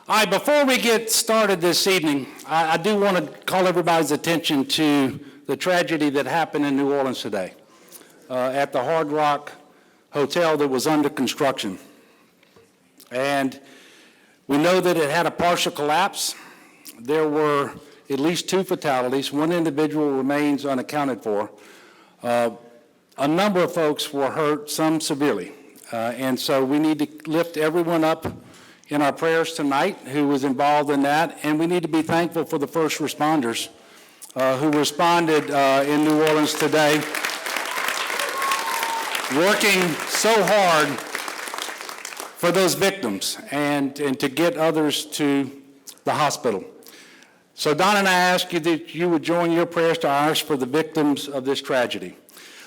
All right, before we get started this evening, I do want to call everybody's attention to the tragedy that happened in New Orleans today at the Hard Rock Hotel that was under construction. And we know that it had a partial collapse. There were at least 2 fatalities. 1 individual remains unaccounted for. A number of folks were hurt, some severely. And so we need to lift everyone up in our prayers tonight who was involved in that, and we need to be thankful for the first responders who responded in New Orleans today, working so hard for those victims and to get others to the hospital. So Don and I ask you that you would join your prayers to ours for the victims of this tragedy.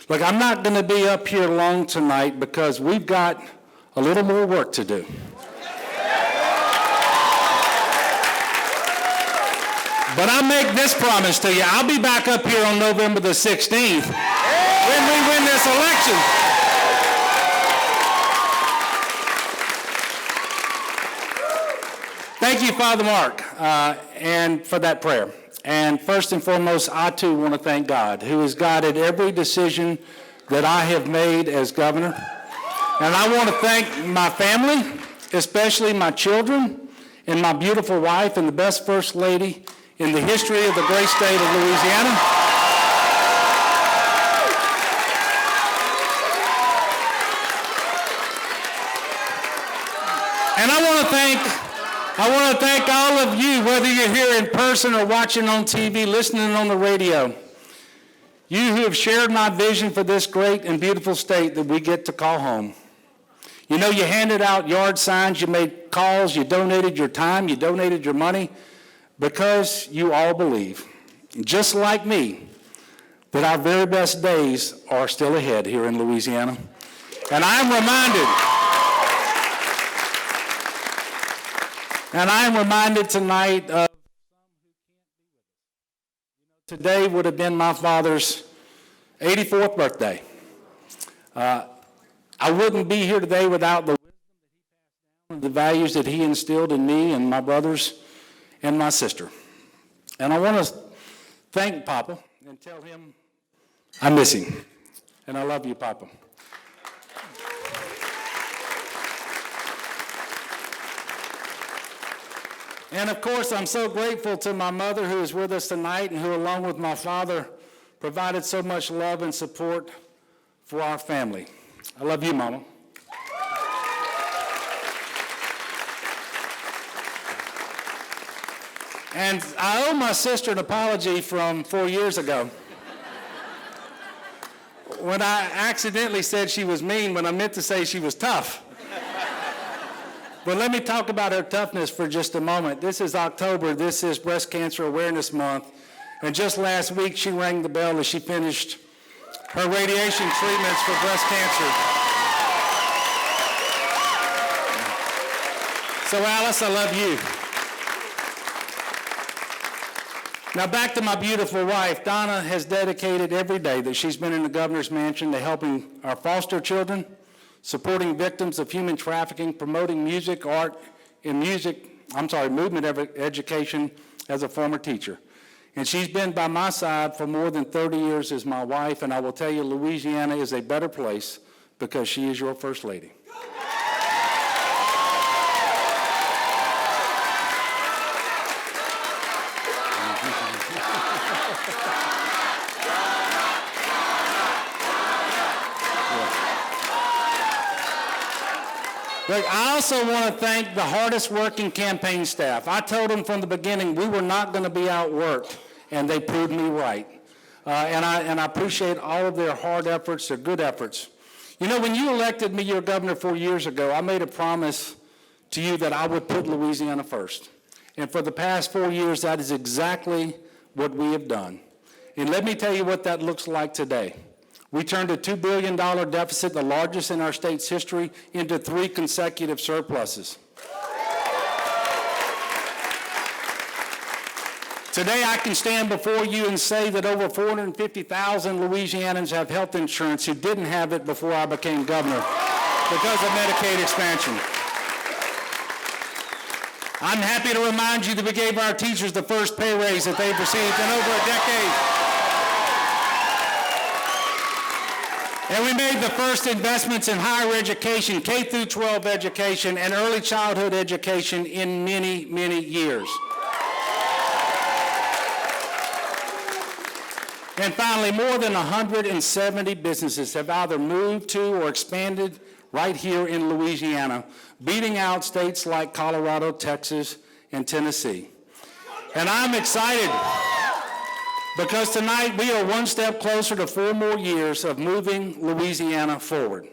Look, I'm not going to be up here long tonight because we've got a little more work to do. But I make this promise to you. I'll be back up here on November the 16th when we win this election. Thank you, Father Mark, and for that prayer. And first and foremost, I too want to thank God, who has guided every decision that I have made as governor. And I want to thank my family, especially my children, and my beautiful wife, and the best First Lady in the history of the great state of Louisiana. And I want to thank all of you, whether you're here in person or watching on TV, listening on the radio. You who have shared my vision for this great and beautiful state that we get to call home. You know, you handed out yard signs, you made calls, you donated your time, you donated your money, because you all believe, just like me, that our very best days are still ahead here in Louisiana. And I'm reminded tonight of today would have been my father's 84th birthday. I wouldn't be here today without the wisdom that he passed down, the values that he instilled in me and my brothers and my sister. And I want to thank Papa and tell him I miss him. And I love you, Papa. And of course, I'm so grateful to my mother who is with us tonight and who, along with my father, provided so much love and support for our family. I love you, Mama. And I owe my sister an apology from 4 years ago when I accidentally said she was mean when I meant to say she was tough. But let me talk about her toughness for just a moment. This is October. This is Breast Cancer Awareness Month. And just last week, she rang the bell as she finished her radiation treatments for breast cancer. So Alice, I love you. Now back to my beautiful wife. Donna has dedicated every day that she's been in the governor's mansion to helping our foster children, supporting victims of human trafficking, promoting music, art, and movement education as a former teacher. And she's been by my side for more than 30 years as my wife, and I will tell you, Louisiana is a better place because she is your First Lady. Look, I also want to thank the hardest working campaign staff. I told them from the beginning we were not going to be outworked, and they proved me right. And I appreciate all of their hard efforts, their good efforts. You know, when you elected me your governor 4 years ago, I made a promise to you that I would put Louisiana first. And for the past 4 years, that is exactly what we have done. And let me tell you what that looks like today. We turned a $2 billion deficit, the largest in our state's history, into 3 consecutive surpluses. Today, I can stand before you and say that over 450,000 Louisianans have health insurance who didn't have it before I became governor because of Medicaid expansion. I'm happy to remind you that we gave our teachers the first pay raise that they've received in over a decade. And we made the first investments in higher education, K through 12 education, and early childhood education in many, many years. And finally, more than 170 businesses have either moved to or expanded right here in Louisiana, beating out states like Colorado, Texas, and Tennessee. And I'm excited because tonight we are one step closer to 4 more years of moving Louisiana forward.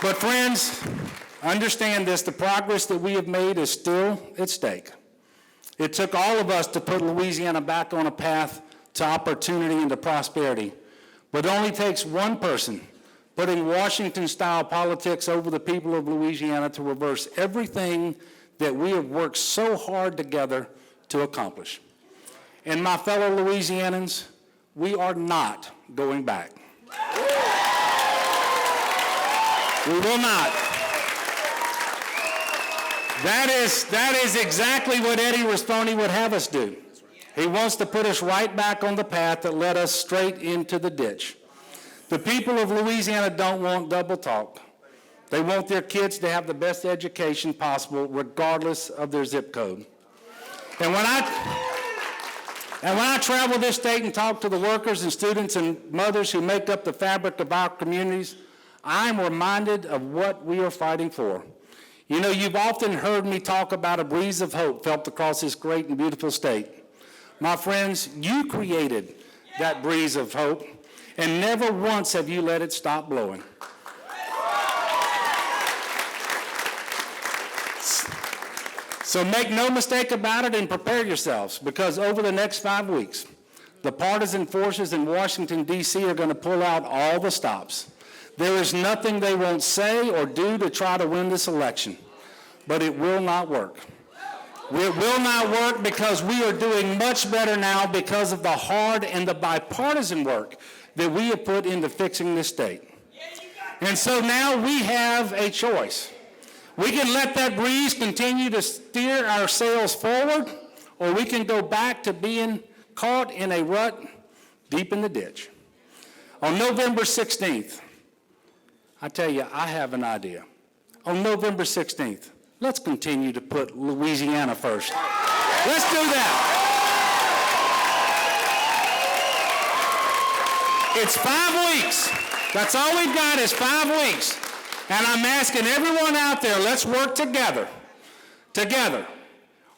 But friends, understand this, the progress that we have made is still at stake. It took all of us to put Louisiana back on a path to opportunity and to prosperity. But it only takes one person putting Washington-style politics over the people of Louisiana to reverse everything that we have worked so hard together to accomplish. And my fellow Louisianans, we are not going back. We will not. That is exactly what Eddie Risponi would have us do. He wants to put us right back on the path that led us straight into the ditch. The people of Louisiana don't want double talk. They want their kids to have the best education possible, regardless of their zip code. And when I travel this state and talk to the workers and students and mothers who make up the fabric of our communities, I'm reminded of what we are fighting for. You know, you've often heard me talk about a breeze of hope felt across this great and beautiful state. My friends, you created that breeze of hope, and never once have you let it stop blowing. So make no mistake about it and prepare yourselves, because over the next 5 weeks, the partisan forces in Washington, D.C. are going to pull out all the stops. There is nothing they won't say or do to try to win this election, but it will not work. It will not work because we are doing much better now because of the hard and the bipartisan work that we have put into fixing this state. And so now we have a choice. We can let that breeze continue to steer our sails forward, or we can go back to being caught in a rut deep in the ditch. On November 16th, I tell you, I have an idea. On November 16th, let's continue to put Louisiana first. Let's do that. It's 5 weeks. That's all we've got is 5 weeks. And I'm asking everyone out there, let's work together,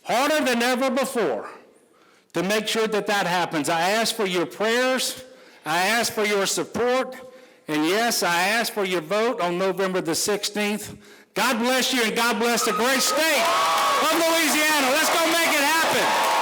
harder than ever before, to make sure that that happens. I ask for your prayers. I ask for your support. And yes, I ask for your vote on November the 16th. God bless you, and God bless the great state of Louisiana. Let's go make it happen.